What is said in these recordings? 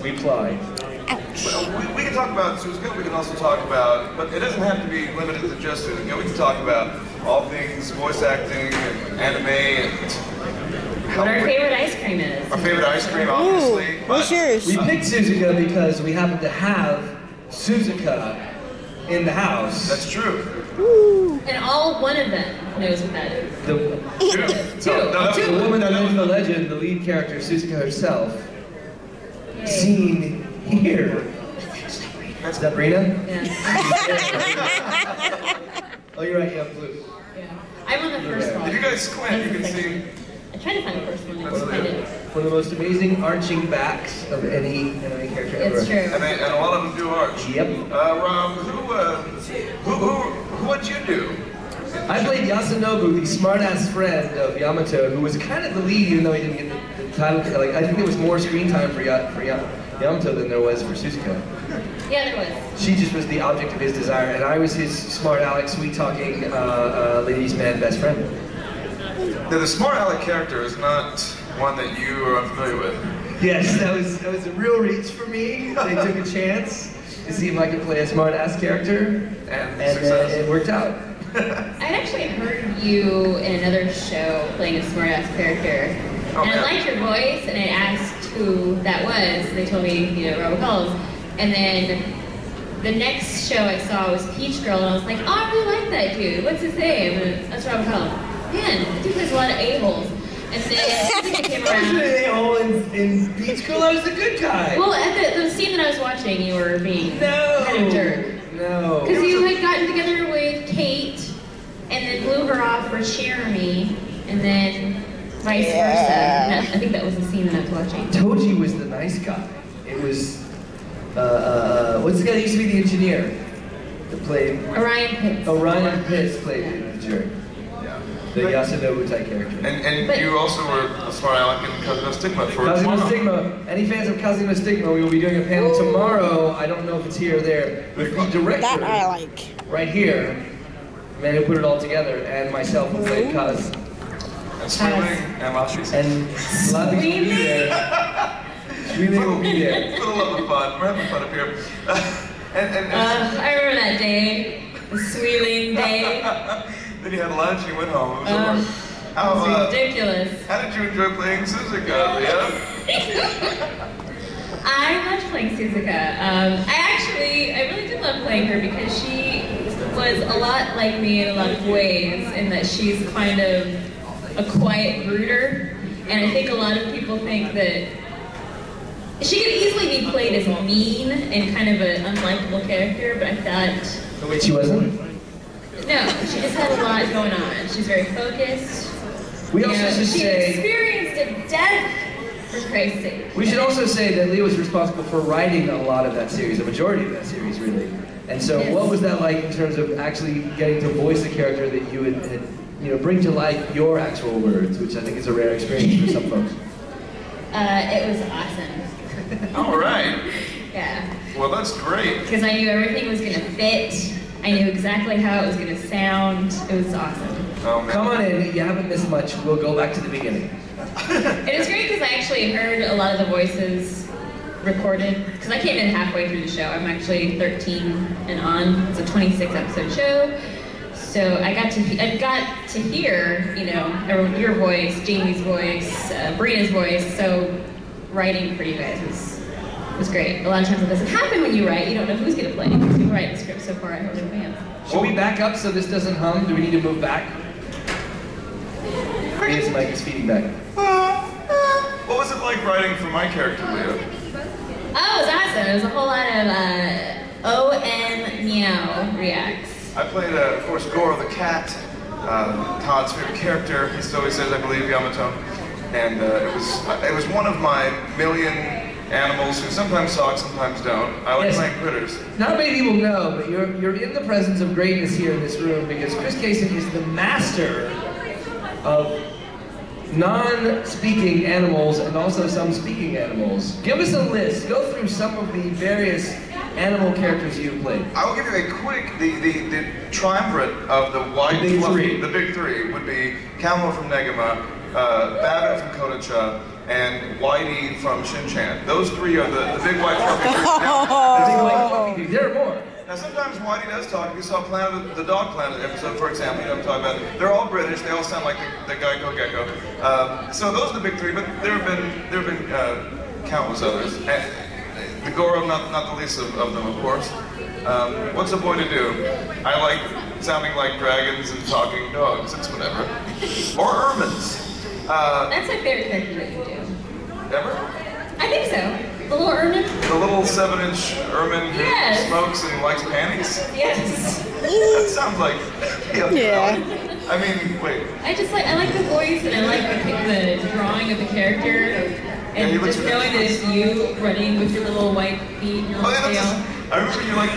We fly. Well, we can talk about Suzuka, we can also talk about, but it doesn't have to be limited to just Suzuka. We can talk about all things voice acting and anime and what our favorite ice cream is. Our favorite ice cream, obviously. What's yours? We picked Suzuka because we happen to have Suzuka in the house. That's true. Woo. And all one of them knows what that is. Two. The woman that lives the legend, the lead character, Suzuka herself, seen here. That's Sabrina? Yeah. Oh, you're right, you have blue. Yeah. I'm on the first one. If you guys squint, you can see. I tried to find the first one. I couldn't find it. One of the most amazing arching backs of any anime character ever. It's true. And a lot of them do arch. Yep. Rob, what'd you do? I played Yasunoubu, the smart-ass friend of Yamato, who was kind of the lead, even though he didn't get the title. Like, I think there was more screen time for Yamato than there was for Suzuka. Yeah, there was. She just was the object of his desire, and I was his smart aleck, sweet-talking, ladies' man best friend. Now, the smart aleck character is not one that you are unfamiliar with. Yes, that was a real reach for me. They took a chance to see if I could play a smart-ass character, and it worked out. I'd actually heard you in another show playing a smart-ass character, and I liked your voice, and I asked who that was, and they told me, Robert Collins. And then the next show I saw was Peach Girl, and I was like, oh, I really like that dude. What's his name? And that's Robert Collins. Man, I think there's a lot of a-holes. And then Suzuka came around. I was an a-hole in Peach Girl. I was the good guy. Well, at the scene that I was watching, you were being kind of jerk. No. Because you had gotten together with Kate, and then blew her off for Jeremy, and then vice versa. And I think that was the scene that I was watching. Toji was the nice guy. It was, what's the guy that used to be the engineer? That played... Orion Pitts. Orion Pitts played the jerk. The Yasunoubu type character. And you also were a smart aleck in Kazuma Stigma for Kazuma Stigma. Any fans of Kazuma Stigma, we will be doing a panel tomorrow. I don't know if it's here or there. With the director. That I like. Right here. The man who put it all together, and myself who played Kaz. And Sweetling and Lashley. And Slappy will be there. Sweetling will be there. For the love of fun. We're having fun up here. I remember that day. The Sweetling day. Then you had lunch and you went home. It was ridiculous. How did you enjoy playing Suzuka, Leah? I loved playing Suzuka. I really did love playing her because she was a lot like me in a lot of ways, in that she's kind of a quiet brooder. And I think a lot of people think that she could easily be played as mean and kind of an unlikable character, but I thought... Oh, wait, she wasn't? No, she just had a lot going on. She's very focused. We also should say... She experienced a death, for Christ's sake. We should also say that Leah was responsible for writing a lot of that series, a majority of that series, really. And so what was that like in terms of actually getting to voice a character that you had bring to life your actual words, which I think is a rare experience for some folks? It was awesome. All right. Yeah. Well, that's great. Because I knew everything was going to fit. I knew exactly how it was going to sound. It was awesome. Oh, come on in. You haven't missed much. We'll go back to the beginning. It was great because I actually heard a lot of the voices recorded. Because I came in halfway through the show. I'm actually 13 and on. It's a 26 episode show. So I got to hear, everyone, your voice, Jamie's voice, Brina's voice. So writing for you guys was great. A lot of times it doesn't happen when you write. You don't know who's going to play because you write the script so far ahead in advance. Should we back up so this doesn't hum? Do we need to move back? This mic is feeding back. What was it like writing for my character, Leah? Oh, it was awesome. It was a whole lot of O-N meow reacts. I played, of course, Goro the cat, Todd's favorite character. He still always says, I believe, Yamato. And it was one of my million animals who sometimes talk, sometimes don't. I like playing critters. Not many people know, but you're in the presence of greatness here in this room because Chris Kaysen is the master of non-speaking animals and also some speaking animals. Give us a list. Go through some of the various animal characters you've played. I will give you a quick, the triumvirate of the white, the big three would be Camo from Negima, Babbitt from Kodacha, and Whitey from Shin-Chan. Those three are the big white fluffy dudes. The big white fluffy dudes. There are more. Now sometimes Whitey does talk. If you saw the Dog Planet episode, for example, you know what I'm talking about. They're all British. They all sound like the Geico Gecko. So those are the big three. But there have been countless others. And the Goro, not the least of them, of course. What's a boy to do? I like sounding like dragons and talking dogs. It's whatever. Or ermines. That's my favorite character that you do. Ever? I think so. The little ermine? The little 7-inch ermine who smokes and likes panties? Yes. That sounds like... Yeah. I mean, wait. I like the voice and I like the drawing of the character. And just knowing that it's you running with your little white feet and your little tail. I remember you like...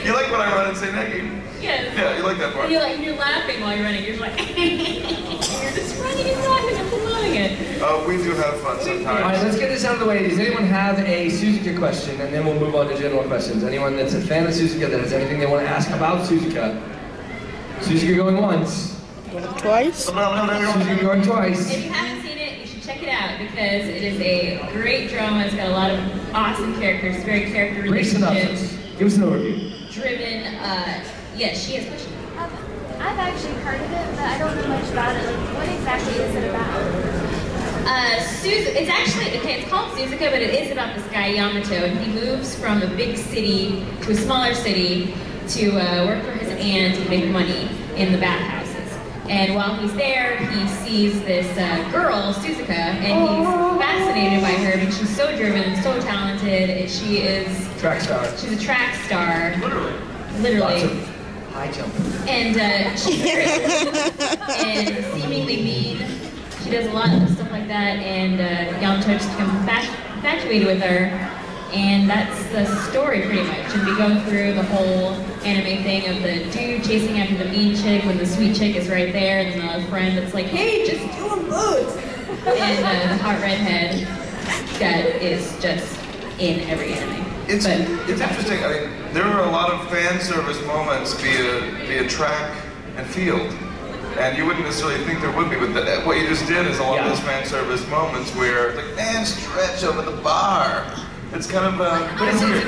You like when I run and say Neggy. Yes. Yeah, you like that part. And you're laughing while you're running. You're just like... You're just running and laughing and loving it. We do have fun sometimes. All right, let's get this out of the way. Does anyone have a Suzuka question? And then we'll move on to general questions. Anyone that's a fan of Suzuka that has anything they want to ask about Suzuka? Suzuka going once. Twice? Suzuka going twice. If you haven't seen it, you should check it out because it is a great drama. It's got a lot of awesome characters. It's very character relationships. Give us an overview. Driven. Yes, she has questions. I've actually heard of it, but I don't know much about it. Like, what exactly is it about? It's actually, it's called Suzuka, but it is about this guy, Yamato, and he moves from a big city to a smaller city to work for his aunt and make money in the bathhouses. And while he's there, he sees this girl, Suzuka, and he's fascinated by her because she's so driven and so talented, and she is... Track star. She's a track star. Literally. Literally. Lots of high jumping. And she's very and seemingly mean. She does a lot of stuff like that, and Yamato just becomes infatuated with her, and that's the story pretty much. And we go through the whole anime thing of the dude chasing after the mean chick when the sweet chick is right there, and the friend that's like, hey, just do them both. And the hot redhead that is just in every anime. It's interesting. I mean, there are a lot of fan service moments via track and field. And you wouldn't necessarily think there would be, but what you just did is a lot of those fan service moments where it's like, man, stretch over the bar. It's kind of But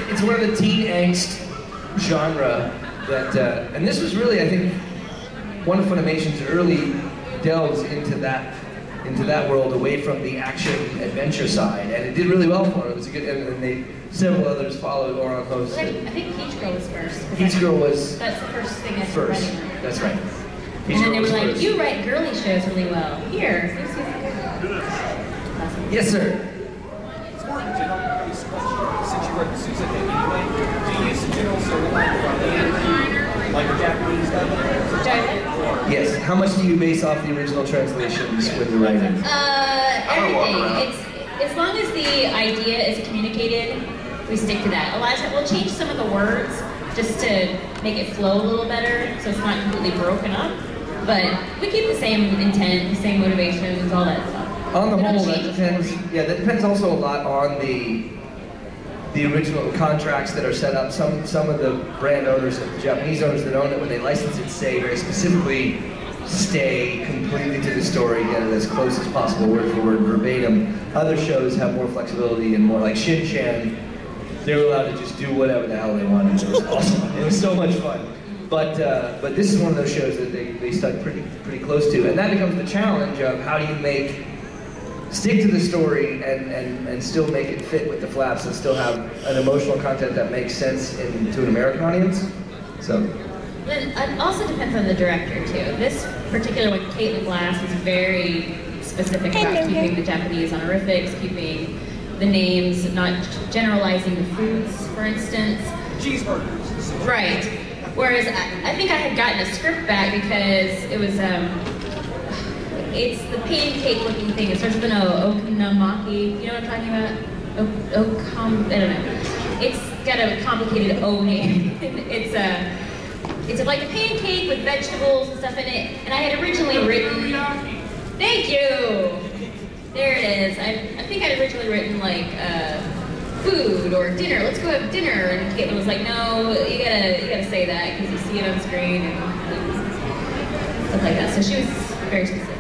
it's one of the teen angst genre that, and this was really, I think, one of Funimation's early delves into that world away from the action adventure side, and it did really well for it. It was a good, and several others followed or on host. I think Peach Girl was first. Peach Girl was that's the first thing I started first. writing on. That's right. Peach And then Girl they were was like, first. you write girly shows really well. Here. Yes, sir. It's more of a general question. Since you wrote the Susa thing anyway, do you use the general storyline from the anime, like a Japanese stuff? Yes. How much do you base off the original translations when you're writing? Everything. It's as long as the idea is communicated, we stick to that. A lot of times we'll change some of the words just to make it flow a little better, so it's not completely broken up. But we keep the same intent, the same motivations, all that stuff. On the We don't whole, that change depends. Yeah, that depends also a lot on the original contracts that are set up. Some of the brand owners, the Japanese owners that own it, when they license it, say very specifically, stay completely to the story, get it as close as possible, word for word, verbatim. Other shows have more flexibility and more, like Shin-Chan, they were allowed to just do whatever the hell they wanted. It was awesome. It was so much fun. But this is one of those shows that they stuck pretty close to, and that becomes the challenge of how do you stick to the story and still make it fit with the flaps and still have an emotional content that makes sense to an American audience. So. It also depends on the director too. This particular one, Caitlin Glass, is very specific about keeping the Japanese honorifics, keeping the names, not generalizing the foods, for instance. Cheeseburgers. Right. Whereas I think I had gotten a script back because it was it's the pancake-looking thing. It starts with an O, okonomaki. You know what I'm talking about? I don't know. It's got a complicated O name. It's like a pancake with vegetables and stuff in it. And I had originally written. Thank you. There it is. I think I'd originally written like food or dinner. Let's go have dinner. And Caitlin was like, no, you gotta say that because you see it on screen and stuff like that. So she was very specific.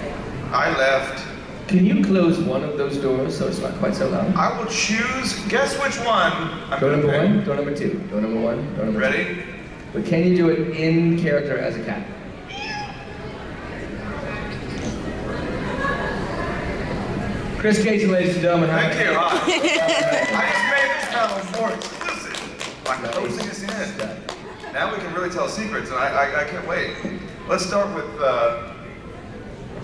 I left Can you close one of those doors so it's not quite so loud? I will choose, guess which one I'm Door gonna number pick. 1, door number 2, door number 1, door number 2. Ready? But can you do it in character as a cat? Chris Casey, ladies and gentlemen. Thank you. Hi. I just made this panel more exclusive by closing us in. Now we can really tell secrets, and I can't wait. Let's start with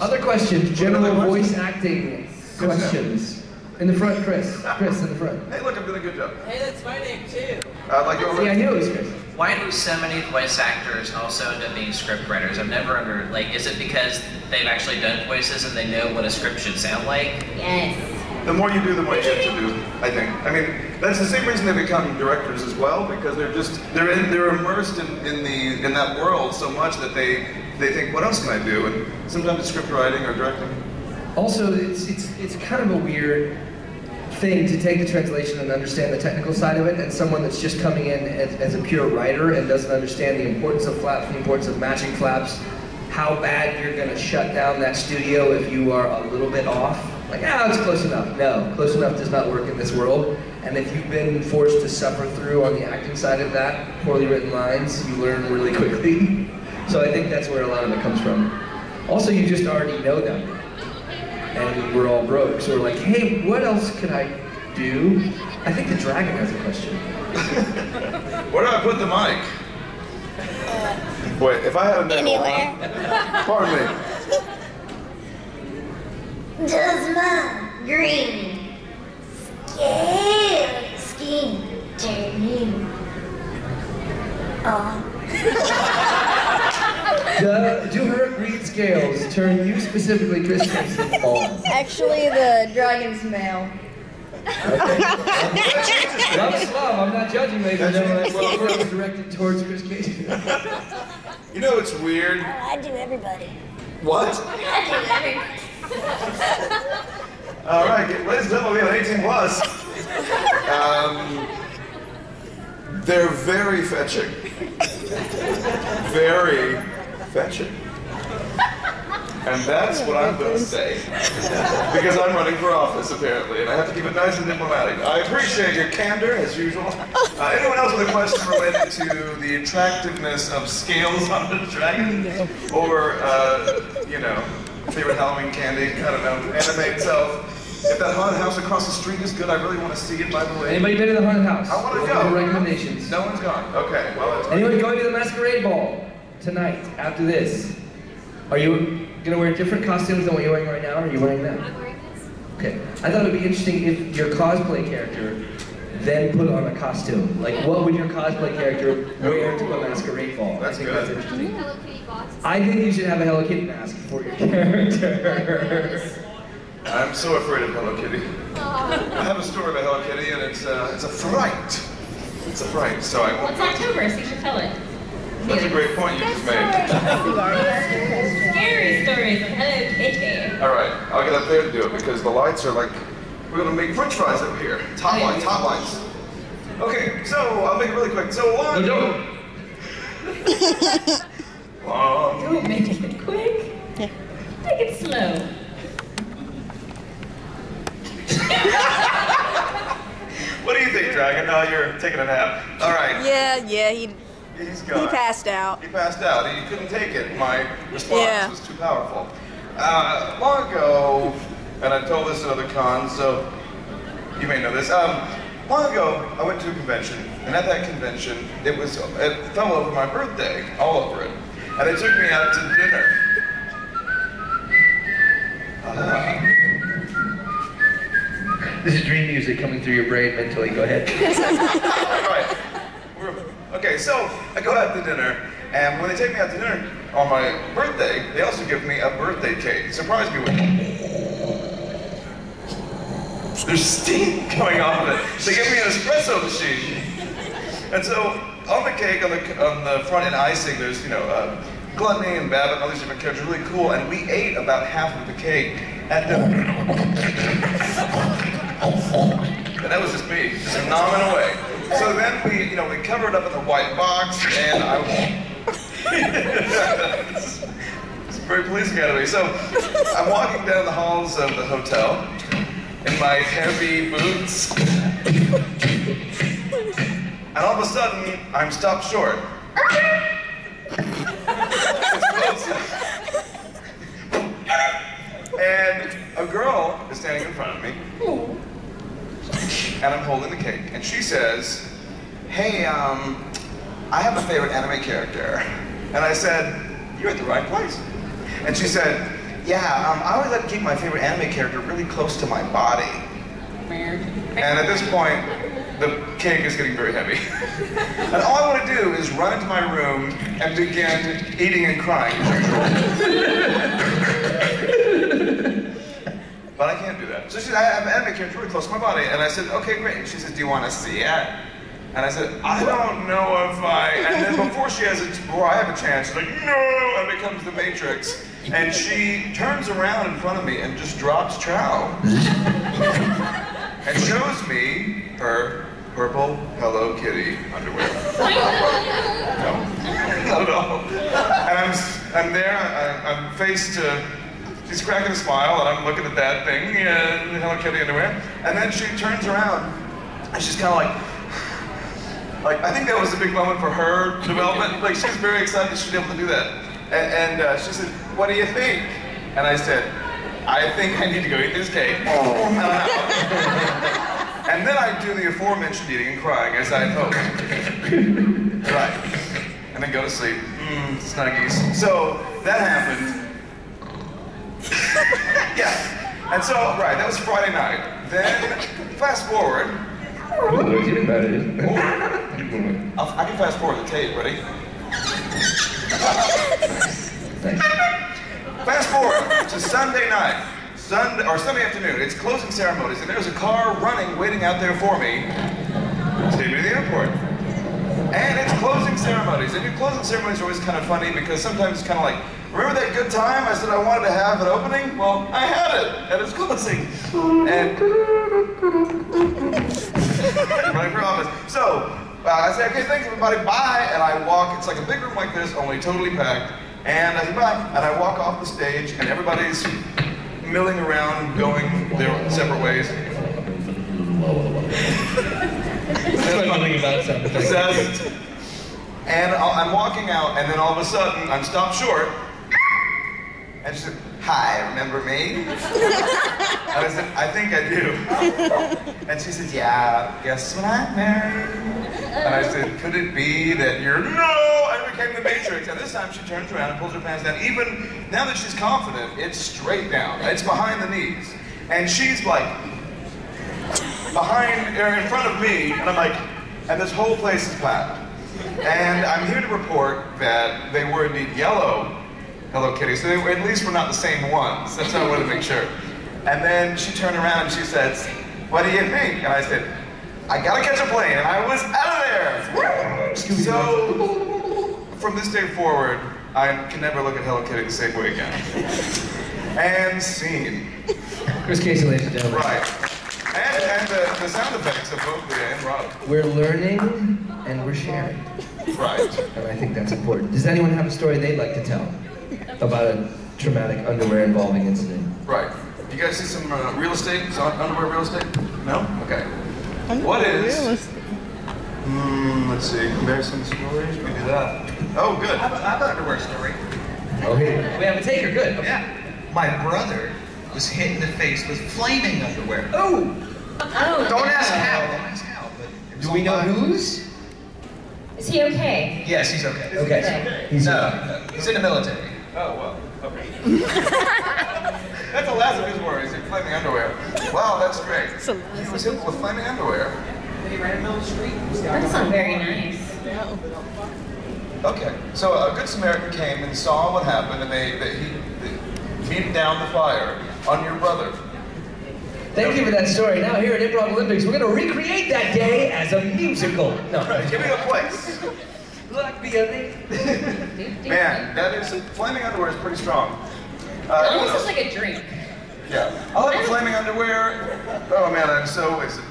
Other questions, general Other voice questions? acting Good questions. In the front, Chris. Chris, in the front. Hey, look, I'm doing a good job. Hey, that's my name too. Like your See, I knew it was Chris. Why do so many voice actors also end up being script writers? I've never is it because they've actually done voices and they know what a script should sound like? Yes. The more you do, the more you get to do, I think. I mean, that's the same reason they become directors as well, because they're immersed in that world so much that they think, what else can I do? And sometimes it's script writing or directing. Also, it's kind of a weird thing to take the translation and understand the technical side of it, and someone that's just coming in as a pure writer and doesn't understand the importance of flaps, the importance of matching flaps, how bad you're going to shut down that studio if you are a little bit off. Like, it's close enough. No, close enough does not work in this world. And if you've been forced to suffer through on the acting side of that, poorly written lines, you learn really quickly. So I think that's where a lot of it comes from. Also, you just already know them. And we're all broke, so we're like, hey, what else could I do? I think the dragon has a question. Where do I put the mic? Wait, if I had a nickel, Anywhere. pardon me. Does my green skin turn you on? Do her green scales turn you specifically, Chris Casey, on? Actually, the dragon's male. Okay. Love is love. I'm not judging, ladies and gentlemen. Well, we're directed towards Chris Casey. You know, it's weird. I do everybody. What? I do everybody. All right, ladies and gentlemen, we have 18 plus. They're very fetching. Very fetching. And that's what I'm going to say. Because I'm running for office, apparently, and I have to keep it nice and diplomatic. I appreciate your candor, as usual. Anyone else with a question related to the attractiveness of scales on a dragon? Or, you know, favorite Halloween candy? I don't know, anime itself. If that haunted house across the street is good, I really want to see it, by the way. Anybody been to the haunted house? I want to What go. are the recommendations? No one's gone. Okay, well, that's Anyone going to the masquerade ball tonight, after this? Are you going to wear different costumes than what you're wearing right now, or are you wearing that? I'm wearing this. Okay. I thought it would be interesting if your cosplay character then put on a costume. Like, what would your cosplay character wear to a masquerade ball? That's I think good. that's interesting. Hello Kitty box. I think you should have a Hello Kitty mask for your character. I'm so afraid of Hello Kitty. I have a story about Hello Kitty, and it's a fright. It's a fright, so I Well, won't. it's October, so you should tell it. That's a great point you just made. Scary stories of Hello Kitty. All right, I'll get up there to do it because the lights are like, we're gonna make French fries up here. Top lights, hot lights. Okay, so I'll make it really quick. So long. No, don't. Don't make it quick. Make it slow. What do you think, Dragon? Oh, you're taking a nap. All right. Yeah, He's gone. he passed out. He passed out. He couldn't take it. My response Yeah. was too powerful. Long ago, and I told this at other cons, so you may know this. Long ago, I went to a convention, and at that convention, it fell over my birthday, all over it. And they took me out to dinner. This is dream music coming through your brain mentally. Go ahead. All right. Okay, so I go out to dinner, and when they take me out to dinner on my birthday, they also give me a birthday cake. Surprise me with there's steam coming off of it. They give me an espresso machine. And so on the cake, on the front end icing, there's, you know, Gluttony and Babbitt and all these different characters, really cool. And we ate about half of the cake at dinner. And that was just me, just nomming away. So then we covered it up in the white box, and I very Police Academy. So I'm walking down the halls of the hotel in my heavy boots. And all of a sudden, I'm stopped short. And a girl is standing in front of me. And I'm holding the cake. And she says, hey, I have a favorite anime character. And I said, you're at the right place. And she said, yeah, I always like to keep my favorite anime character really close to my body. And at this point, the cake is getting very heavy. And all I want to do is run into my room and begin eating and crying as usual. But I can't do that. So she said, I have an anime character really close to my body. And I said, okay, great. And she says, do you want to see it? And I said, I don't know if I... And then before I have a chance, she's like, no! And becomes the Matrix. And she turns around in front of me and just drops trow. And shows me her purple Hello Kitty underwear. No, not at all. And I'm there, I'm faced to... She's cracking a smile, and I'm looking at that thing, Hello Kitty underwear. And then she turns around, and she's kind of like, I think that was a big moment for her development. Like, she was very excited that she'd be able to do that. And she said, what do you think? And I said, I think I need to go eat this cake. And then I do the aforementioned eating and crying, as I hoped. Right. And then go to sleep. Snuggies. So, that happened. Yeah. And so, right, that was Friday night. Then, fast forward. I can fast forward the tape, ready? Fast forward to Sunday night, Sunday afternoon. It's closing ceremonies, and there's a car running, waiting out there for me to take me to the airport. And it's closing ceremonies. And your closing ceremonies are always kind of funny because sometimes it's kind of like, remember that good time I said I wanted to have at opening? Well, I had it at its closing. And running for office. So I say, okay, thanks everybody, bye. And I walk, it's like a big room like this, only totally packed. And I say bye. And I walk off the stage, and everybody's milling around, going their separate ways. That's what I'm thinking about sound effects. And I'm walking out, and then all of a sudden, I'm stopped short. And she said, hi, remember me? And I said, I think I do. And she said, yeah, guess what I'm married? And I said, could it be that you're, no, I became the Matrix. And this time she turns around and pulls her pants down. Even now that she's confident, it's straight down. It's behind the knees. And she's like, in front of me, and I'm like, and this whole place is packed. And I'm here to report that they were indeed yellow Hello Kitty, so they were, at least we're not the same ones. That's how I wanted to make sure. And then she turned around and she says, what do you think? And I said, I gotta catch a plane, and I was out of there! So, from this day forward, I can never look at Hello Kitty the same way again. And scene. Chris Casey, ladies and gentlemen. Right. And the sound effects of both Leah and Rob. We're learning and we're sharing. Right. And I think that's important. Does anyone have a story they'd like to tell about a traumatic underwear involving incident? Right. You guys see some real estate? Underwear real estate? No? Okay. What is... let's see. Embarrassing stories? We do that. Oh, good. I have an underwear story. Oh, here. We have a taker. Good. Okay. Yeah. My brother was hit in the face with flaming underwear. Oh! Don't ask how. Don't ask how. But Do we know whose? Is he okay? Yes, he's okay. Okay. He's in the military. Oh, well. Okay. That's the last of his worries, flaming underwear. Wow, that's great. He was hit with flaming underwear. Did he right in the middle of the street? That's not very nice. Okay, so a good Samaritan came and saw what happened, and he beat down the fire on your brother. Thank you for that story. Now here at Improv Olympics, we're going to recreate that day as a musical. No. Right, give me a place. Look, the other. Man, that is, flaming underwear is pretty strong. It almost looks like a drink. Yeah. I like flaming underwear. Oh man, I'm so wasted.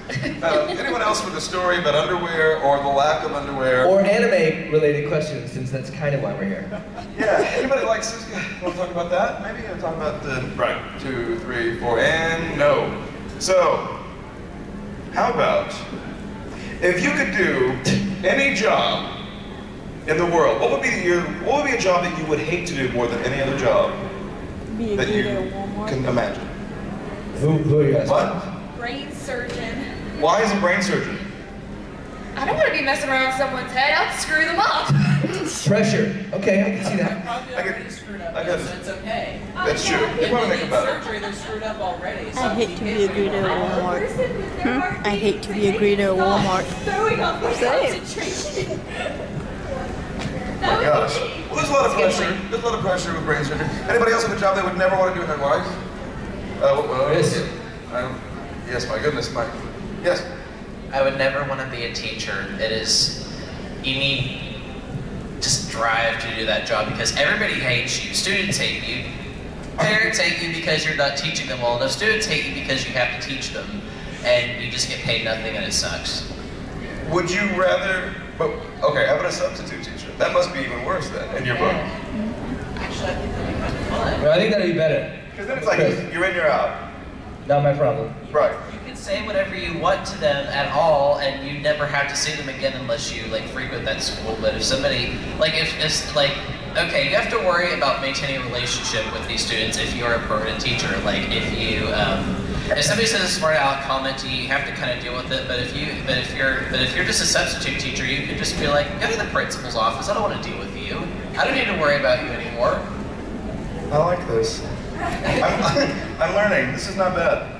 Anyone else with a story about underwear or the lack of underwear? Or anime-related questions, since that's kind of why we're here. Yeah. Anybody like Suzuka? Want to talk about that? Maybe talk about the right. 2, 3, 4, and no. So, how about if you could do any job in the world, what would be a job that you would hate to do more than any other job that you can imagine? Who are you guys? What? Brain surgeon. Why is a brain surgeon? I don't want to be messing around with someone's head. I'll screw them up. Pressure. Okay, I can see that. Probably already screwed up, I got so it's okay. That's true. You want to think about it. Surgery, they're screwed up already. So I hate to be a greeter at Walmart. I hate to be a greeter at Walmart. Throwing off your Same. concentration. Oh my gosh. Well, there's a lot of pressure. There's a lot of pressure with brain surgery. Anybody else have a job they would never want to do in their life? Yes. Yes, my goodness, yes. I would never want to be a teacher. You need just drive to do that job because everybody hates you. Students hate you. Parents hate you because you're not teaching them well enough. Students hate you because you have to teach them and you just get paid nothing and it sucks. Would you rather, okay, how about a substitute teacher? That must be even worse then, in your book. actually, I think that'd be kind of fun. Well, I think that'd be better. Because then it's like, you're in, you're out. Not my problem. Right. You can say whatever you want to them at all, and you never have to see them again unless you frequent that school. But if somebody if it's okay, you have to worry about maintaining a relationship with these students if you're a permanent teacher. If somebody says a smart aleck comment to you, you have to kind of deal with it. But if you're just a substitute teacher, you can just be like, go to the principal's office. I don't want to deal with you. I don't need to worry about you anymore. I like this. I'm learning. This is not bad.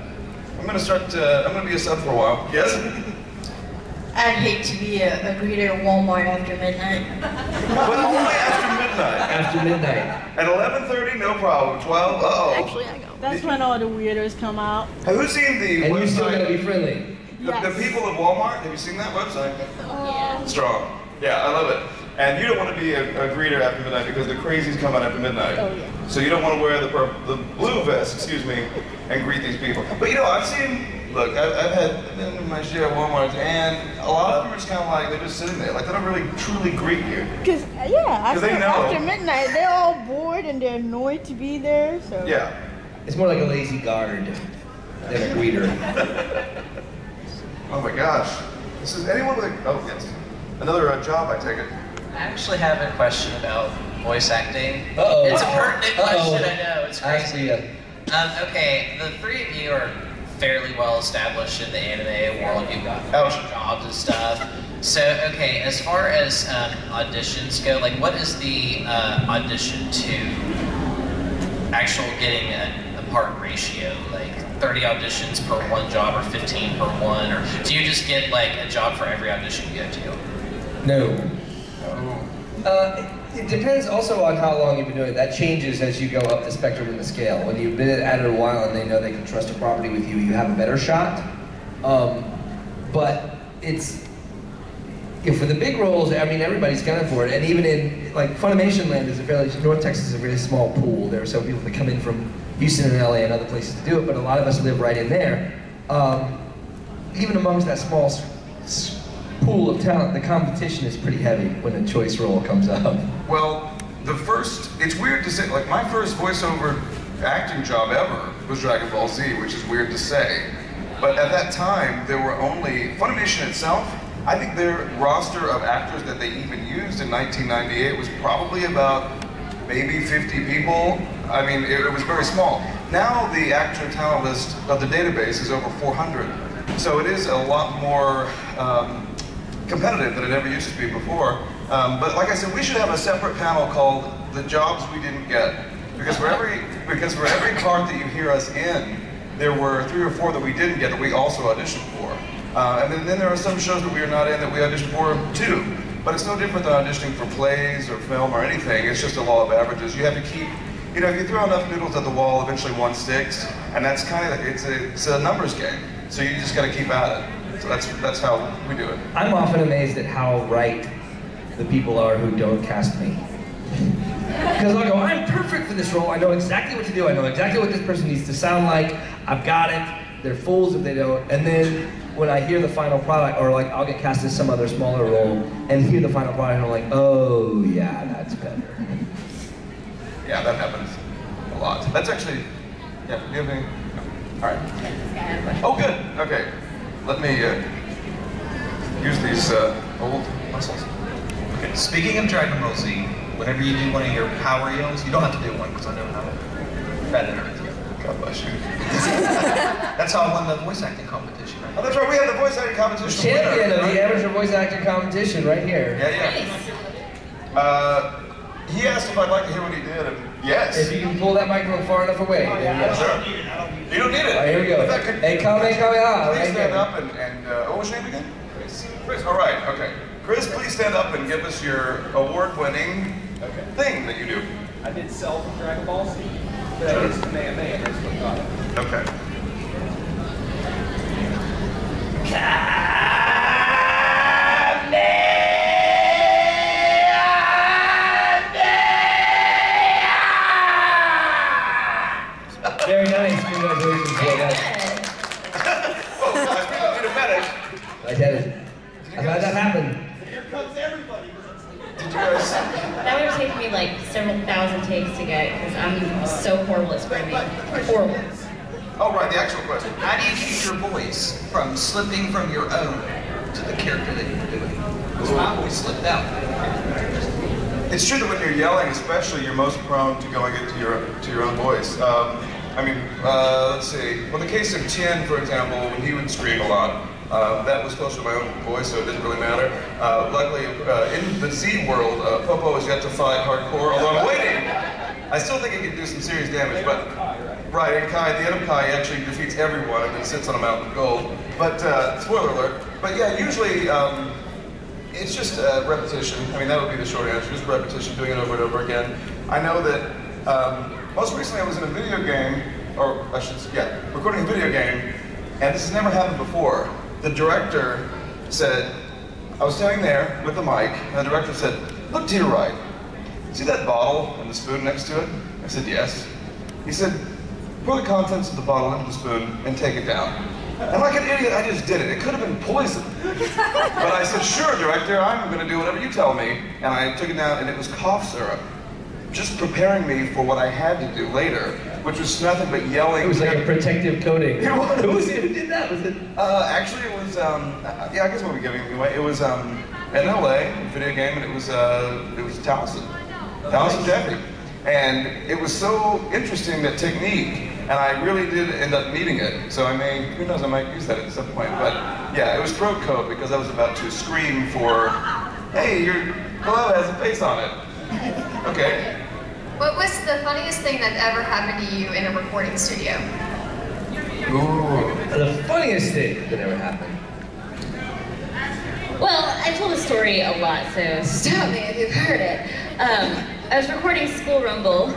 I'm gonna be a sub for a while. Yes? I'd hate to be a greeter at Walmart after midnight. But only after midnight. After midnight. At 11:30, no problem. 12, uh-oh. Actually, I go. That's when all the weirdos come out. Have you seen the And website? you're still gonna be friendly. The people of Walmart, have you seen that website? Yeah. Strong. Yeah, I love it. And you don't want to be a greeter after midnight because the crazies come out after midnight. Oh, yeah. So you don't want to wear the blue vest, and greet these people. But I've seen, look, I've been in my share of Walmarts, and a lot of them are just kind of they're just sitting there. They don't really truly greet you. Because, they know. after midnight, they're all bored and they're annoyed to be there, so. Yeah. It's more like a lazy guard than a greeter. Oh my gosh. This is anyone with oh yes. Another job, I take it. I actually have a question about voice acting. Uh-oh. It's a pertinent question, I know, it's crazy. Actually, Okay, the three of you are fairly well established in the anime world. You've got jobs and stuff. So, okay, as far as auditions go, what is the audition to actual getting a part ratio? 30 auditions per one job or 15 per one? Or do you just get a job for every audition you go to? no. It depends also on how long you've been doing it. That changes as you go up the spectrum in the scale. When you've been at it a while and they know they can trust a property with you, you have a better shot. But for the big roles, everybody's gunning for it. And even in, Funimation Land is North Texas is a really small pool. There are some people that come in from Houston and LA and other places to do it, but a lot of us live right in there. Even amongst that small pool of talent, the competition is pretty heavy when a choice role comes up. Well, it's weird to say, my first voiceover acting job ever was Dragon Ball Z, which is weird to say. But at that time, there were only, Funimation itself, I think their roster of actors that they even used in 1998 was probably about maybe 50 people. It was very small. Now the actor talent list of the database is over 400. So it is a lot more competitive than it ever used to be before. But like I said, we should have a separate panel called The Jobs We Didn't Get. Because for every part that you hear us in, there were 3 or 4 that we didn't get that we also auditioned for. And then there are some shows that we are not in that we auditioned for too. But it's no different than auditioning for plays or film or anything. It's just a law of averages. You have to keep, if you throw enough noodles at the wall, eventually one sticks. And that's it's a numbers game. So you just got to keep at it. So that's how we do it. I'm often amazed at how right the people are who don't cast me. Because I'll go, I'm perfect for this role. I know exactly what to do. I know exactly what this person needs to sound like. I've got it. They're fools if they don't. And then when I hear the final product, or like I'll get cast as some other smaller role and hear the final product and I'm like, oh yeah, that's better. Yeah, that happens a lot. That's actually, yeah, do you have any? All right. Oh, good. Okay. Let me use these old muscles. Okay. Speaking of Dragon Ball Z, whenever you do one of your power yells, you don't have to do one because I know how bad it is. God bless you. That's how I won the voice acting competition. Right? Oh, that's right. We had the voice acting competition. Champion of the amateur voice acting competition right here. Yeah, yeah. He asked if I'd like to hear what he did, and yes. If you can pull that microphone far enough away, then yes. Sure. You don't need it. All right, here we go. Hey, come on. Please stand up and what was your name again? Chris. All right, okay. Chris, please stand up and give us your award-winning thing that you do. I did Cell from Dragon Ball Z, but I did Kamehameha and that's what got it. Okay. Very nice. Congratulations for that. Oh, God, we don't need a medic. I did it. How did that happen? Here comes everybody. Did you guys? That would have taken me like several thousand takes to get because I'm so horrible at screaming. Horrible. Oh, right, the actual question. How do you keep your voice from slipping from your own to the character that you're doing? Because my voice slipped out. It's true that when you're yelling, especially, you're most prone to going into your own voice. Let's see. Well, the case of Tien, for example, when he would scream a lot, that was closer to my own voice, so it didn't really matter. Luckily, in the Z world, Popo has yet to fight hardcore, although I'm waiting. I still think he can do some serious damage, but right, in Kai, at the end of Kai, he actually defeats everyone and then sits on a mountain of gold. But spoiler alert. But yeah, usually it's just repetition. I mean, that would be the short answer. Just repetition, doing it over and over again. I know that most recently I was in a video game, or I should say, yeah, recording a video game, and this has never happened before. The director said, I was standing there with the mic, and the director said, look to your right. See that bottle and the spoon next to it? I said, yes. He said, pour the contents of the bottle into the spoon and take it down. And like an idiot, I just did it. It could have been poison. But I said, sure, director, I'm going to do whatever you tell me. And I took it down, and it was cough syrup. Just preparing me for what I had to do later, which was nothing but yelling. It was like a protective coating. It was. Who did that? Was it? Actually, it was, yeah, I guess we'll be giving it away. It was in LA, a video game, and it was Towson Debbie. And it was so interesting, that technique, and I really did end up needing it. So who knows, I might use that at some point. But yeah, it was throat coat because I was about to scream for, hey, your glove has a face on it. Okay. What was the funniest thing that ever happened to you in a recording studio? Ooh, the funniest thing that ever happened. Well, I told the story a lot, so stop me if you've heard it. I was recording School Rumble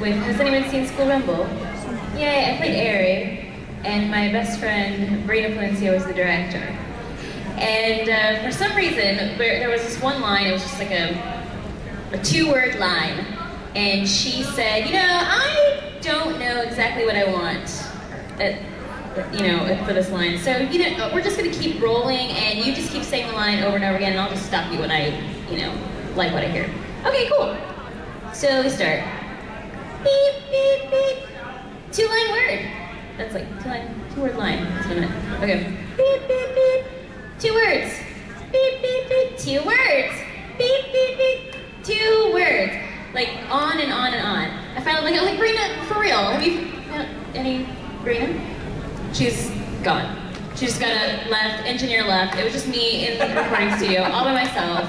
with, has anyone seen School Rumble? Yay, I played Aerie, and my best friend, Brina Palencia, was the director. And for some reason, there was this one line, it was just like a two-word line, and she said, you know, I don't know exactly what I want, for this line, so we're just going to keep rolling, and you just keep saying the line over and over again, and I'll just stop you when I, like what I hear. Okay, cool. So we start. Beep, beep, beep. Two-line word. That's like two-word line. That's what I meant. Okay. Beep, beep, beep. 2 words. Beep, beep, beep. 2 words. Beep, beep, beep. 2 words. Like on and on and on. I finally like, Brina, for real, have you found any Brina? She's gone. She just got left, engineer left. It was just me in the recording studio, all by myself,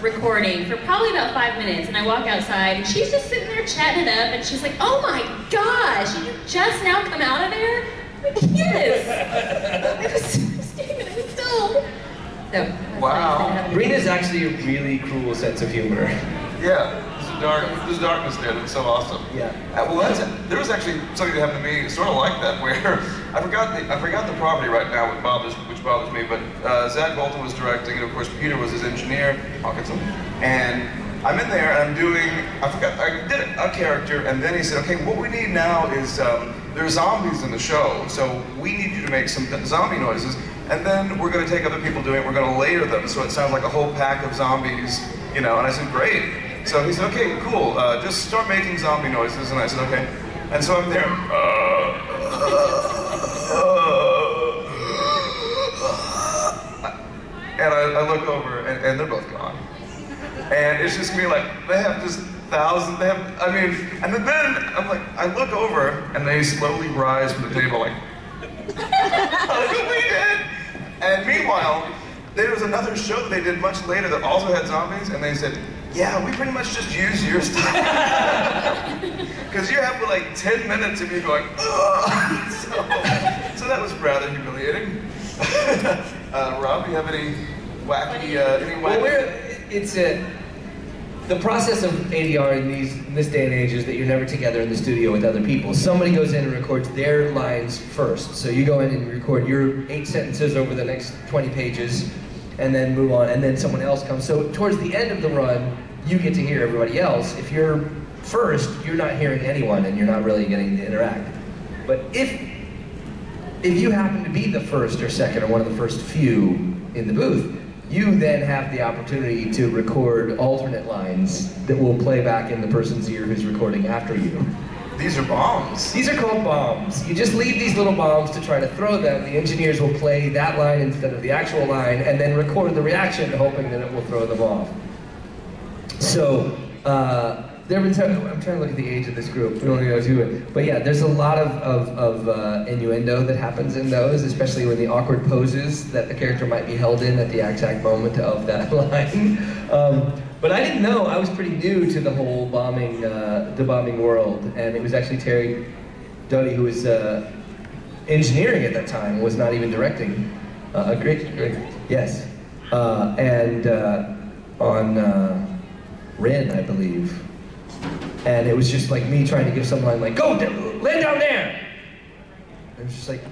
recording for probably about 5 minutes. And I walk outside, and she's just sitting there chatting it up, and she's like, oh my gosh, did you just now come out of there? I'm like, yes. I was standing, I was still. So, wow. Brina's actually a really cruel sense of humor. Yeah, there's darkness there that's so awesome. Yeah. Well, there was actually something that happened to me, sort of like that, where I forgot the property right now, which bothers me. But Zach Bolton was directing, and of course Peter was his engineer, Hawkinson, and I'm in there and I'm doing, I did a character, and then he said, okay, what we need now is, there's zombies in the show, so we need you to make some zombie noises, and then we're going to take other people doing it, we're going to layer them so it sounds like a whole pack of zombies, you know, and I said, great. So he said, okay, cool, just start making zombie noises, and I said, okay. And so I'm there, and I look over, and they're both gone. And it's just me like, they have just thousands, they have, I mean, and then I'm like, I look over, and they slowly rise from the table like, we did! And meanwhile, there was another show that they did much later that also had zombies, and they said, yeah, we pretty much just use your stuff. Because you have like 10 minutes of me going, ugh. So that was rather humiliating. Rob, you have any wacky, Well, the process of ADR in this day and age is that you're never together in the studio with other people. Somebody goes in and records their lines first. So you go in and record your 8 sentences over the next 20 pages, and then move on, and then someone else comes. So towards the end of the run, you get to hear everybody else. If you're first, you're not hearing anyone, and you're not really getting to interact. But if you happen to be the first or second or one of the first few in the booth, you then have the opportunity to record alternate lines that will play back in the person's ear who's recording after you. These are bombs. These are called bombs. You just leave these little bombs to try to throw them. The engineers will play that line instead of the actual line and then record the reaction, hoping that it will throw them off. So, there have been I'm trying to look at the age of this group. We don't want to go to it. But yeah, there's a lot of innuendo that happens in those, especially when the awkward poses that the character might be held in at the exact moment of that line. But I didn't know. I was pretty new to the whole bombing world, and it was actually Terry Doty who was engineering at that time, was not even directing. A great, yes, and on Ren, I believe. And it was just like me trying to give some line like, go, lay down there! And it was just like,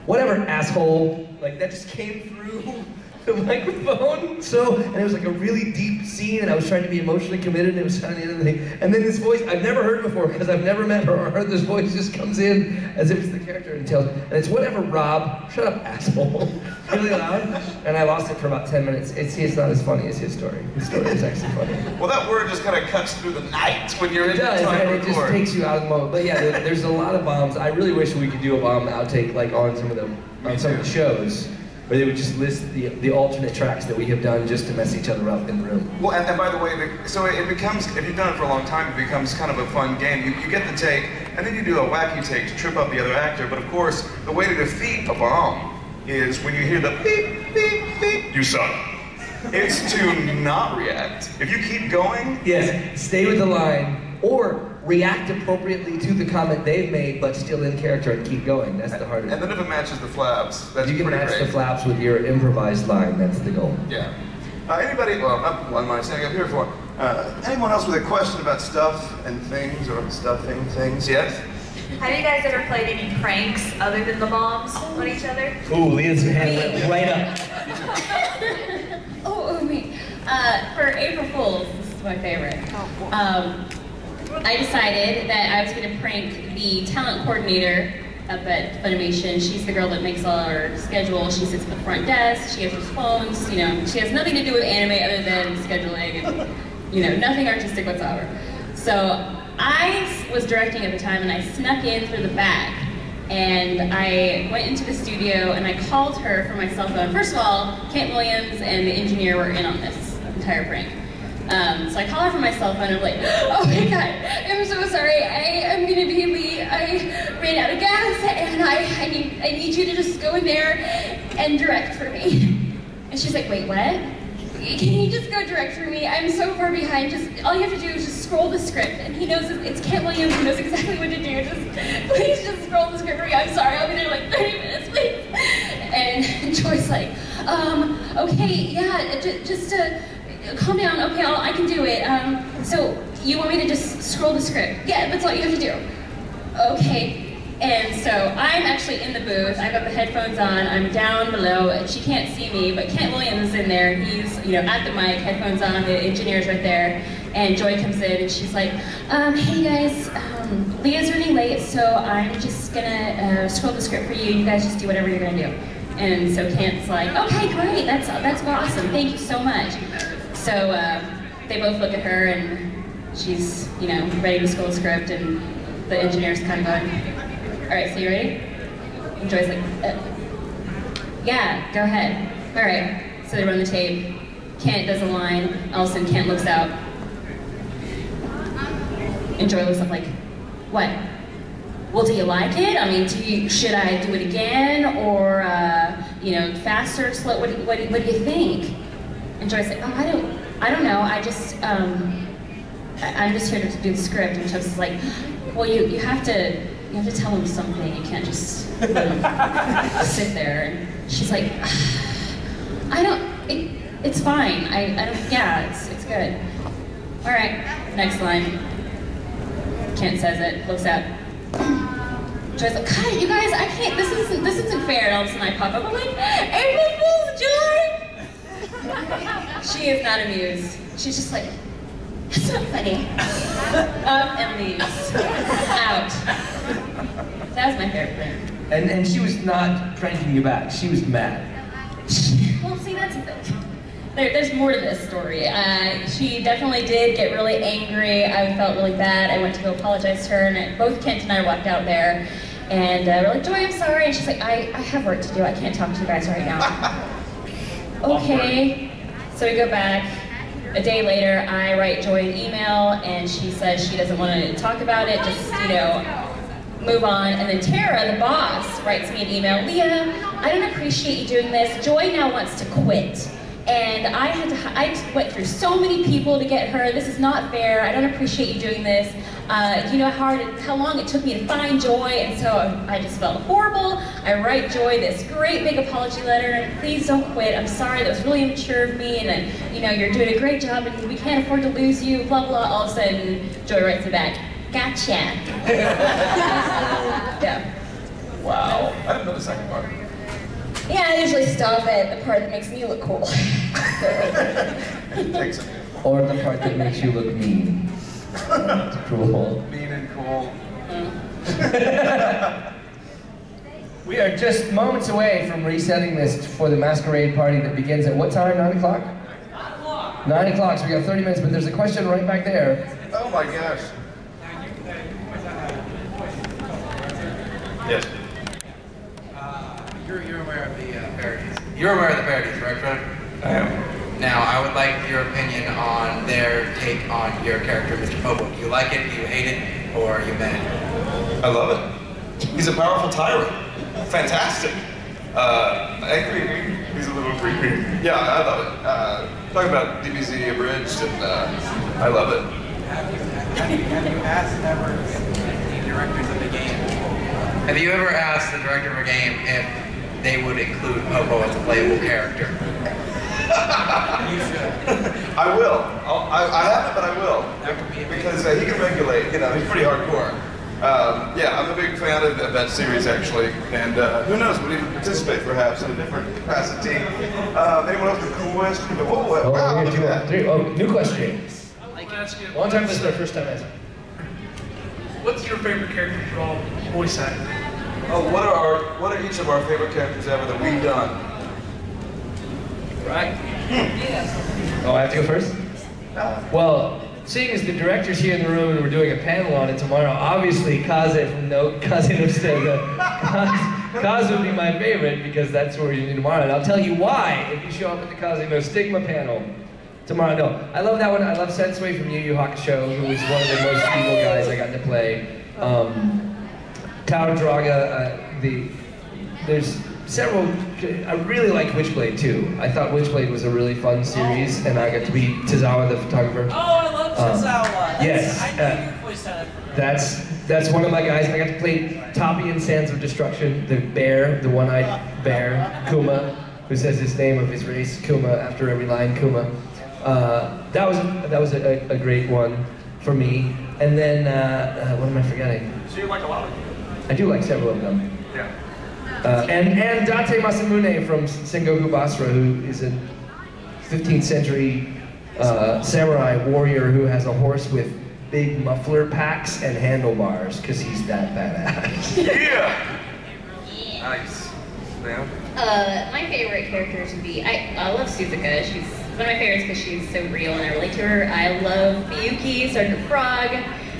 whatever, asshole. Like, that just came through the microphone. So, and it was like a really deep scene, and I was trying to be emotionally committed, and it was sounding the end of the thing. And then this voice, I've never heard before, because I've never met her or heard this voice, just comes in as if it's the character and tells, and it's whatever, Rob, shut up, asshole. Really loud. And I lost it for about 10 minutes. It's not as funny as his story. His story is actually funny. Well, that word just kind of cuts through the night when you're in the time to it just takes you out of the moment. But yeah, there's a lot of bombs. I really wish we could do a bomb outtake like on some of the shows, where they would just list the alternate tracks that we have done just to mess each other up in the room. Well, and by the way, so it becomes, if you've done it for a long time, it becomes kind of a fun game. You get the take, and then you do a wacky take to trip up the other actor, but of course, the way to defeat a bomb is when you hear the beep, beep, beep, you suck. It's to not react. If you keep going... Yes, stay with the line, or react appropriately to the comment they've made, but still in character and keep going. That's the hardest. And then if it matches the flaps, that's you can match great. the flaps with your improvised line. That's the goal. Yeah. Anybody, well, not one mind standing up here for, anyone else with a question about stuff and things, or stuffing things? Yes? Have you guys ever played any pranks other than the bombs on each other? Ooh, Leah's hand went right up. Oh, me. For April Fools, this is my favorite. I decided that I was going to prank the talent coordinator up at Funimation. She's the girl that makes all our schedule. She sits at the front desk. She answers phones. You know, she has nothing to do with anime other than scheduling and, you know, nothing artistic whatsoever. So I was directing at the time, and I snuck in through the back. And I went into the studio, and I called her from my cell phone. First of all, Kent Williams and the engineer were in on this entire prank. So I call her from my cell phone, and I'm like, oh my god, I'm so sorry, I'm gonna be late, I ran out of gas, and I need you to just go in there and direct for me. And she's like, wait, what? Can you just go direct for me? I'm so far behind, just, all you have to do is just scroll the script, and he knows, it's Kent Williams, he knows exactly what to do, please just scroll the script for me, I'm sorry, I'll be there in like 30 minutes, please. And Joy's like, okay, yeah, just calm down, okay, I can do it. So you want me to just scroll the script? Yeah, that's all you have to do. Okay. And so I'm actually in the booth, I've got the headphones on, I'm down below, and she can't see me, but Kent Williams is in there, he's, you know, at the mic, headphones on, the engineer's right there, And Joy comes in and she's like, hey guys, Leah's running late, so I'm just gonna scroll the script for you. You guys just do whatever you're gonna do. And so Kent's like, okay, great, that's awesome, thank you so much. So they both look at her and she's, you know, ready to scroll the script, and the engineer's kind of going, all right, so you ready? And Joy's like, yeah, go ahead. All right, so they run the tape. Kent does a line, all of a sudden Kent looks out. And Joy looks up like, what? Well, do you like it? I mean, should I do it again, or you know, faster, slow? What do you think? And Joy's like, oh, I don't know. I just I'm just here to do the script. And Joy's like, well, you have to tell him something. You can't just sit there. And she's like, it's fine. I don't. Yeah, it's good. All right, next line. Kent says it. Looks up. Joy's like, cut it, you guys, I can't, this isn't fair. And all of a sudden I pop up, I'm like, April Fool's, Joy! She is not amused. She's just like, that's not funny. Up and leaves. Out. That was my favorite thing. And she was not pranking you back, she was mad. Well, see, that's the thing. There's more to this story. She definitely did get really angry. I felt really bad. I went to go apologize to her, and both Kent and I walked out there, and we're like, Joy, I'm sorry. And she's like, I have work to do. I can't talk to you guys right now. Okay. So we go back. A day later, I write Joy an email, and she says she doesn't want to talk about it. Just, you know, move on. And then Tara, the boss, writes me an email. Leah, I don't appreciate you doing this. Joy now wants to quit. And I went through so many people to get her. This is not fair. I don't appreciate you doing this. You know how long it took me to find Joy, and so I just felt horrible. I write Joy this great big apology letter, and please don't quit. I'm sorry, that was really immature of me, and you know, you're doing a great job, and we can't afford to lose you, blah, blah. All of a sudden, Joy writes it back, gotcha. Yeah. Wow. I didn't know the second part. Yeah, I usually stop at the part that makes me look cool. Or the part that makes you look mean. It's cruel. Mean and cool. We are just moments away from resetting this for the masquerade party that begins at what time? 9 o'clock? 9 o'clock. 9 o'clock, so we got 30 minutes, but there's a question right back there. Oh my gosh. Yes. You're aware of the parodies. You're aware of the parodies, right, Fred? I am. Now, I would like your opinion on their take on your character, Mr. Popo. Do you like it, do you hate it, or are you mad? I love it. He's a powerful tyrant. Fantastic. And creepy. He's a little creepy. Yeah, I love it. Talking about DBZ abridged, and I love it. Have you asked ever the directors of the game? Have you ever asked the director of a game if they would include Popo as a playable character? You should. I will. I haven't, but I will. That would be amazing. Because he can regulate. You know, he's pretty hardcore. Yeah, I'm a big fan of that series, actually. And who knows, we'll even participate, perhaps, in a different capacity. Anyone else with a cool question? Whoa, wow, look at that. Oh, new question. One Long time listener, first time answer. What's your favorite character for all voice acting? Oh, what are each of our favorite characters ever that we've done? Right. Oh, I have to go first? Well, seeing as the director's here in the room and we're doing a panel on it tomorrow, obviously Kaze from Kaze no Stega. Kaze would be my favorite because that's where you're tomorrow. And I'll tell you why if you show up at the Kaze no Stigma panel tomorrow. No, I love that one. I love Sensui from Yu Yu Hakusho, who was one of the most evil guys I got to play. Tower Draga, there's several, I really like Witchblade too. I thought Witchblade was a really fun series, and I got to be Tozawa, the photographer. Oh, I love Tozawa. Yes. I know your voice talent. That's one of my guys. I got to play Toppy in Sands of Destruction, the bear, the one-eyed bear, Kuma, who says his name of his race, Kuma, after every line, Kuma. That was a great one for me. And then, what am I forgetting? So you like a lot of them? I do like several of them. Yeah. And Date Masamune from Sengoku Basra, who is a 15th century samurai warrior who has a horse with big muffler packs and handlebars because he's that badass. Yeah! Nice. Sam? My favorite characters would be, I love Suzuka. She's one of my favorites because she's so real and I relate to her. I love Miyuki, Sergeant Frog,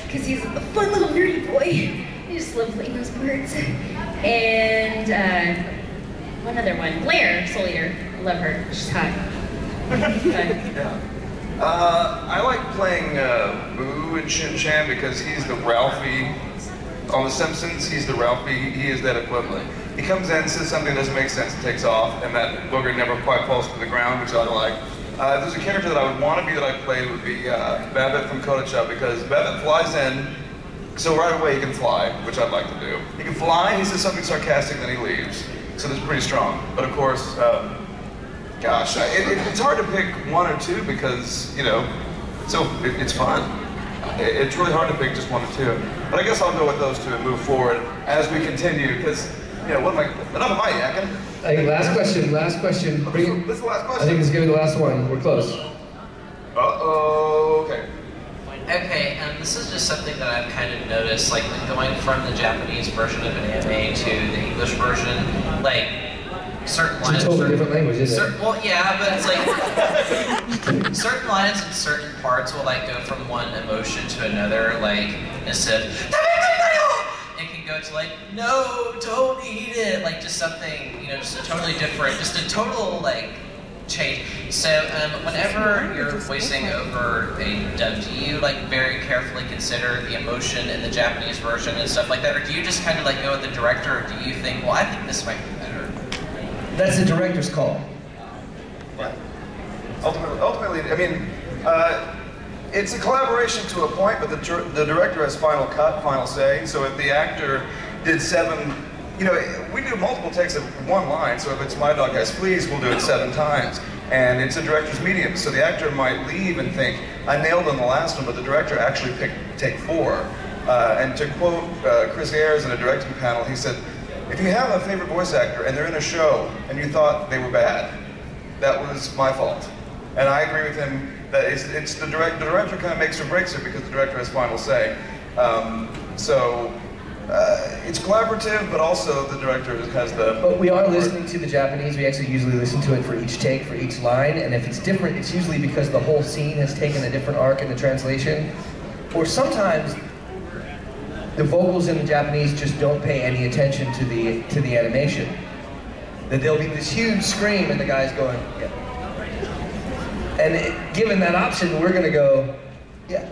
because he's a fun little nerdy boy. I just love playing those parts. And one other one, Blair, Soul Eater. I love her. She's hot. Yeah. I like playing Boo and Shin-Chan because he's the Ralphie. On The Simpsons, he's the Ralphie. He is that equivalent. He comes in, says something that doesn't make sense, and takes off, and that booger never quite falls to the ground, which I like. If there's a character that I would want to be that I played, it would be Babbitt from Kodacha, because Babbitt flies in, so right away he can fly, which I'd like to do. He can fly, he says something sarcastic, then he leaves. So that's pretty strong. But of course, gosh, it's hard to pick one or two because, you know, it's fun. It's really hard to pick just one or two. But I guess I'll go with those two and move forward as we continue, because, you know, enough of my yakking. I think last question. Bring it. This is the last question? I think it's going to be the last one. We're close. Uh-oh, okay. Okay, this is just something that I've kind of noticed, like going from the Japanese version of an anime to the English version, like certain lines. It's a totally different language, isn't it? Well, yeah, but it's like certain lines and certain parts will like go from one emotion to another. Like instead of it can go to like, no, don't eat it. Like just something, you know, just a totally different, just a total like change. So whenever you're voicing over a dub, do you like very carefully consider the emotion in the Japanese version and stuff like that, or do you just kind of like go with the director, or do you think, well, I think this might be better? That's the director's call. Yeah. Ultimately, I mean, it's a collaboration to a point, but the director has final cut, final say. So if the actor did 7, you know, we do multiple takes of one line. So if it's My Dog Has Fleas, we'll do it 7 times. And it's a director's medium. So the actor might leave and think, I nailed on the last one, but the director actually picked take 4. And to quote Chris Ayres in a directing panel, he said, if you have a favorite voice actor and they're in a show and you thought they were bad, that was my fault. And I agree with him that it's the director kind of makes or breaks it because the director has final say. It's collaborative, but also the director has the... But we are listening to the Japanese. We actually usually listen to it for each take, for each line, and if it's different, it's usually because the whole scene has taken a different arc in the translation. Or sometimes the vocals in the Japanese just don't pay any attention to the animation. That there'll be this huge scream and the guy's going, yeah. And given that option, we're gonna go, yeah.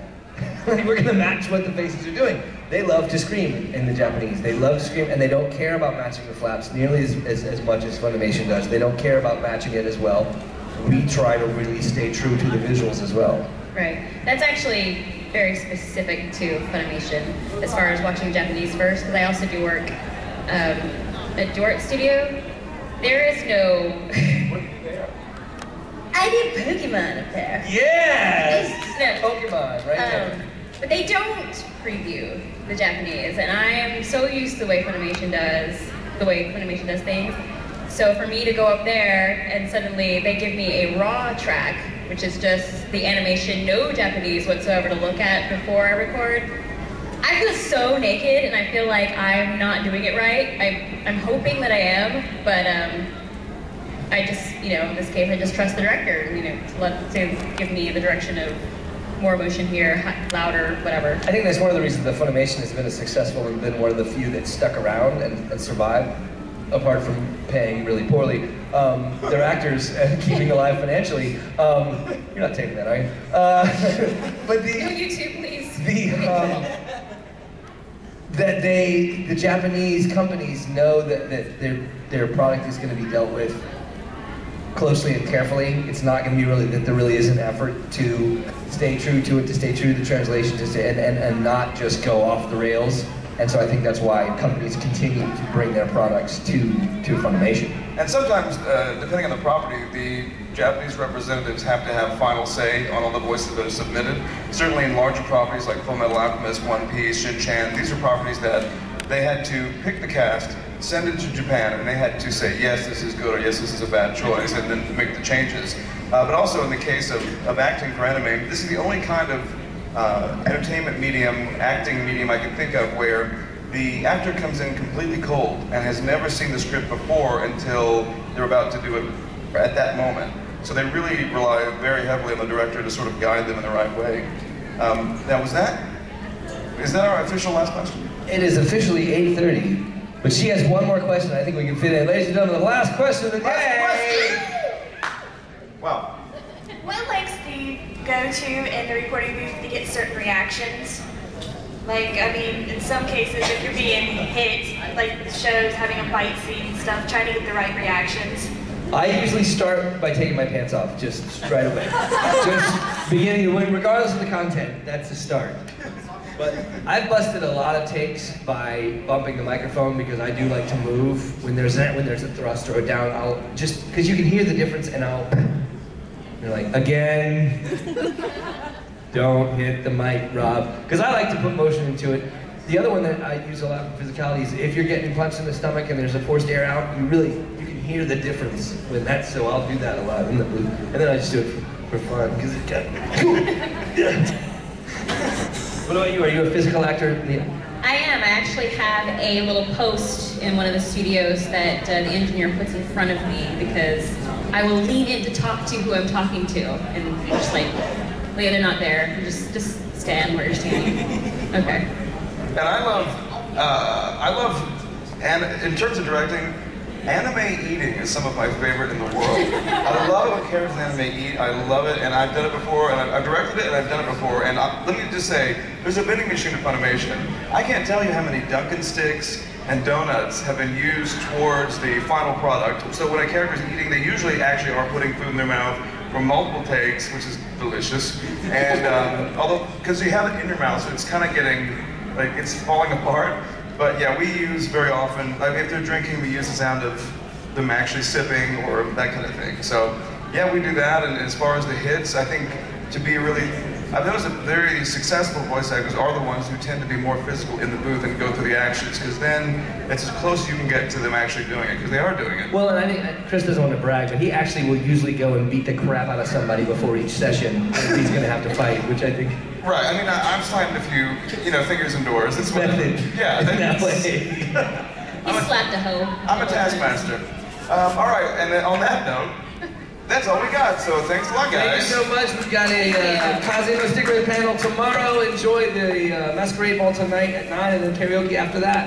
We're gonna match what the faces are doing. They love to scream in the Japanese. They love to scream, and they don't care about matching the flaps nearly as much as Funimation does. They don't care about matching it as well. We try to really stay true to the visuals as well. Right. That's actually very specific to Funimation as far as watching Japanese first, because I also do work at Dort Studio. There is no... I did Pokemon up there. Yes! No. Pokemon, right there. But they don't preview the Japanese, and I am so used to the way Funimation does things. So for me to go up there and suddenly they give me a raw track, which is just the animation, no Japanese whatsoever to look at before I record, I feel so naked and I feel like I'm not doing it right. I'm hoping that I am, but I just, you know, in this case, I just trust the director, you know, to give me the direction of more emotion here, louder, whatever. I think that's one of the reasons that Funimation has been as successful and been one of the few that stuck around and survived, apart from paying really poorly their actors and keeping alive financially. You're not taking that, are you? But the... No, you too, please. The Japanese companies know that their product is going to be dealt with closely and carefully. It's not going to be that there really is an effort to stay true to it, to stay true to the translation, and not just go off the rails. And so I think that's why companies continue to bring their products to Funimation. And sometimes, depending on the property, the Japanese representatives have to have final say on all the voices that are submitted. Certainly in larger properties like Fullmetal Alchemist, One Piece, Shin-Chan, these are properties that they had to pick the cast, send it to Japan, and they had to say, yes, this is good, or yes, this is a bad choice, and then make the changes. But also in the case of acting for anime, this is the only kind of entertainment medium, acting medium I can think of where the actor comes in completely cold and has never seen the script before until they're about to do it at that moment. So they really rely very heavily on the director to sort of guide them in the right way. Now, is that our official last question? It is officially 8:30, but she has one more question I think we can fit in. Ladies and gentlemen, the last question of the day! Wow. What lengths do you go to in the recording booth to get certain reactions? Like, I mean, in some cases, if you're being hit, like the shows having a fight scene and stuff, trying to get the right reactions. I usually start by taking my pants off, just right away. Just beginning to win, regardless of the content, that's the start. But I've busted a lot of takes by bumping the microphone because I do like to move when there's a thrust or a down. I'll just, because you can hear the difference, and you're like, again, don't hit the mic, Rob. Because I like to put motion into it. The other one that I use a lot for physicality is if you're getting punched in the stomach and there's a forced air out, you can hear the difference when that's, so I'll do that a lot in the booth. And then I just do it for fun, because it What about you? Are you a physical actor? Yeah. I am. I actually have a little post in one of the studios that the engineer puts in front of me because I will lean in to talk to who I'm talking to, and just like, they're not there. Just stand where you're standing. Okay. And I love, and in terms of directing, anime eating is some of my favorite in the world. I love it when characters in anime eat. I love it, and I've done it before, and I've directed it, and I've done it before. And let me just say, there's a vending machine in Funimation. I can't tell you how many Dunkin' sticks and donuts have been used towards the final product. So when a character's eating, they usually actually are putting food in their mouth for multiple takes, which is delicious. And although, because you have it in your mouth, so it's kind of getting, like, it's falling apart. But yeah, we use very often, like if they're drinking, we use the sound of them actually sipping or that kind of thing. So yeah, we do that. And as far as the hits, I think to be really, I've noticed that very successful voice actors are the ones who tend to be more physical in the booth and go through the actions, because then it's as close as you can get to them actually doing it, because they are doing it. Well, and I think Chris doesn't want to brag, but he actually will usually go and beat the crap out of somebody before each session if he's going to have to fight, which I think... Right, I mean, I've slammed a few, fingers and doors. That's what yeah, that way. He slapped a hoe. I'm a taskmaster. All right, and then on that note, that's all we got, so thanks a lot, guys. Thank you so much. We've got a Kazemo sticker panel tomorrow. Enjoy the Masquerade Ball tonight at 9, and then karaoke after that.